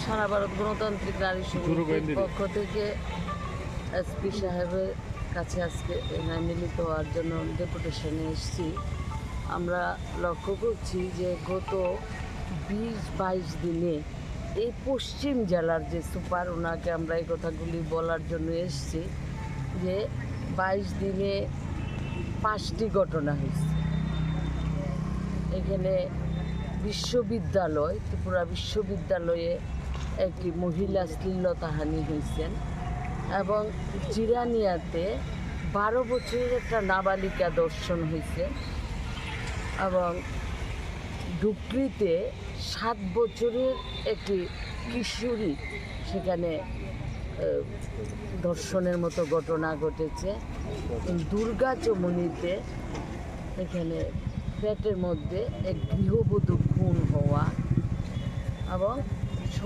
সারা ভারত গণতান্ত্রিক নারী সমিতির পক্ষ থেকে এসপি সাহেবের কাছে আজকে মিলিত হওয়ার জন্য ডেপুটেশনে এসেছি। আমরা লক্ষ্য করছি যে গত 20-22 দিনে এই পশ্চিম জেলার যে সুপার, ওনাকে আমরা এই কথাগুলি বলার জন্য এসেছি যে 22 দিনে 5টি ঘটনা হয়েছে। এখানে বিশ্ববিদ্যালয়, ত্রিপুরা বিশ্ববিদ্যালয়ে একটি মহিলা শ্লীলতাহানি হয়েছেন এবং জিরানিয়াতে 12 বছরের একটা নাবালিকা দর্শন হয়েছে এবং ডুকরিতে 7 বছরের একটি কিশোরী সেখানে ধর্ষণের মতো ঘটনা ঘটেছে। দুর্গা চমনিতে এখানে পেটের মধ্যে এক গৃহবধূ খুন হওয়া এবং